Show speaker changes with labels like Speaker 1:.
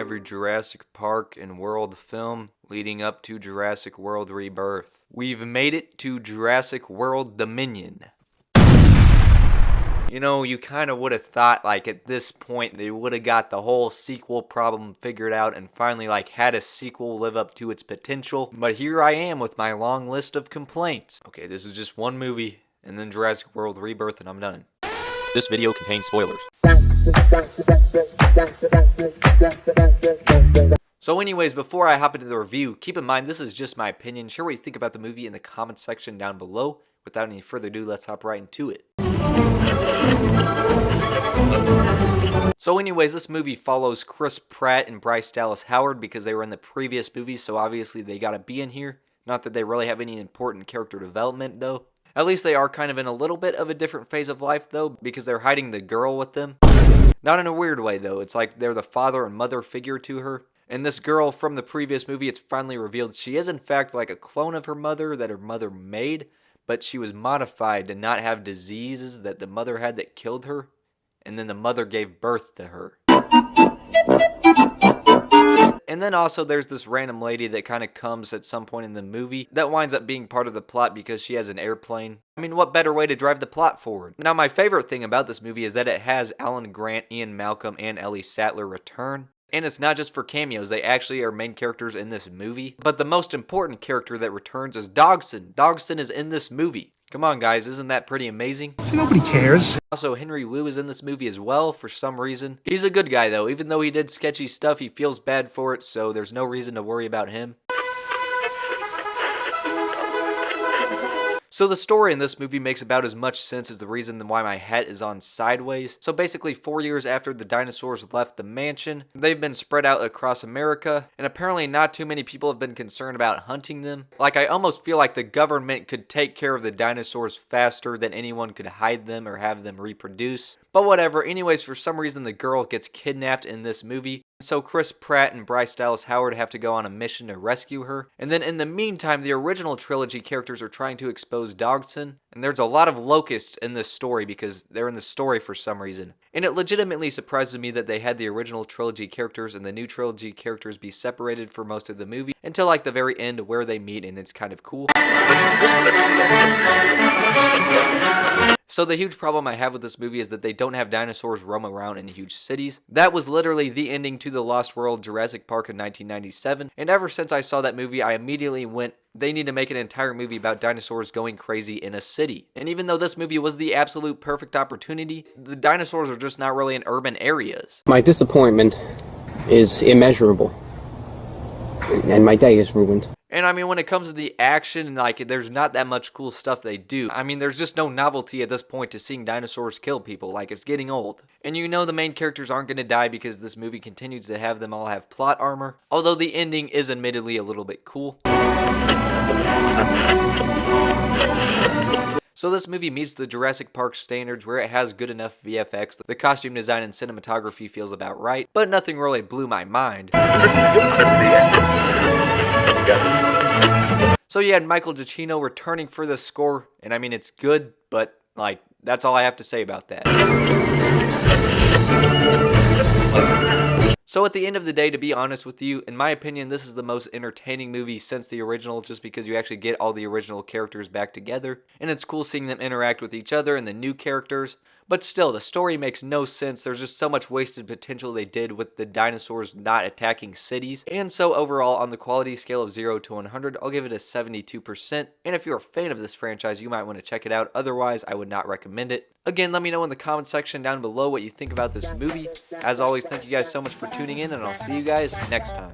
Speaker 1: every Jurassic Park and World film leading up to Jurassic World Rebirth. We've made it to Jurassic World Dominion. You know, you kind of would have thought, like, at this point, they would have got the whole sequel problem figured out and finally, like, had a sequel live up to its potential. But here I am with my long list of complaints. Okay, this is just one movie, and then Jurassic World Rebirth, and I'm done. This video contains spoilers. So anyways, before I hop into the review, keep in mind this is just my opinion. Share what you think about the movie in the comments section down below. Without any further ado, let's hop right into it. So anyways, this movie follows Chris Pratt and Bryce Dallas Howard because they were in the previous movies, so obviously they gotta be in here. Not that they really have any important character development though. At least they are kind of in a little bit of a different phase of life though, because they're hiding the girl with them. Not in a weird way though, it's like they're the father and mother figure to her. And this girl from the previous movie, it's finally revealed she is in fact like a clone of her mother that her mother made, but she was modified to not have diseases that the mother had that killed her, and then the mother gave birth to her. And then also there's this random lady that kind of comes at some point in the movie that winds up being part of the plot because she has an airplane. I mean, what better way to drive the plot forward? Now, my favorite thing about this movie is that it has Alan Grant, Ian Malcolm, and Ellie Sattler return. And it's not just for cameos, they actually are main characters in this movie. But the most important character that returns is Dodgson. Dodgson is in this movie. Come on guys, isn't that pretty amazing?
Speaker 2: Nobody cares.
Speaker 1: Also, Henry Wu is in this movie as well for some reason. He's a good guy though, even though he did sketchy stuff, he feels bad for it, so there's no reason to worry about him. So the story in this movie makes about as much sense as the reason why my hat is on sideways. So basically 4 years after the dinosaurs left the mansion, they've been spread out across America, and apparently not too many people have been concerned about hunting them. Like, I almost feel like the government could take care of the dinosaurs faster than anyone could hide them or have them reproduce. But whatever, anyways, for some reason the girl gets kidnapped in this movie. So Chris Pratt and Bryce Dallas Howard have to go on a mission to rescue her. And then in the meantime, the original trilogy characters are trying to expose Dodgson. And there's a lot of locusts in this story because they're in the story for some reason. And it legitimately surprises me that they had the original trilogy characters and the new trilogy characters be separated for most of the movie until like the very end where they meet, and it's kind of cool. So the huge problem I have with this movie is that they don't have dinosaurs roam around in huge cities. That was literally the ending to The Lost World Jurassic Park in 1997, and ever since I saw that movie, I immediately went, they need to make an entire movie about dinosaurs going crazy in a city. And even though this movie was the absolute perfect opportunity, the dinosaurs are just not really in urban areas.
Speaker 3: My disappointment is immeasurable, and my day is ruined.
Speaker 1: And I mean, when it comes to the action, like, there's not that much cool stuff they do. I mean, there's just no novelty at this point to seeing dinosaurs kill people. Like, it's getting old. And you know the main characters aren't going to die because this movie continues to have them all have plot armor. Although the ending is admittedly a little bit cool. So this movie meets the Jurassic Park standards where it has good enough VFX. The costume design and cinematography feels about right, but nothing really blew my mind. So you had Michael Giacchino returning for the score, and I mean it's good, but like that's all I have to say about that. So at the end of the day, to be honest with you, in my opinion, this is the most entertaining movie since the original, just because you actually get all the original characters back together, and it's cool seeing them interact with each other and the new characters. But still, the story makes no sense. There's just so much wasted potential they did with the dinosaurs not attacking cities. And so overall, on the quality scale of 0 to 100, I'll give it a 72%. And if you're a fan of this franchise, you might want to check it out. Otherwise, I would not recommend it. Again, let me know in the comment section down below what you think about this movie. As always, thank you guys so much for tuning in, and I'll see you guys next time.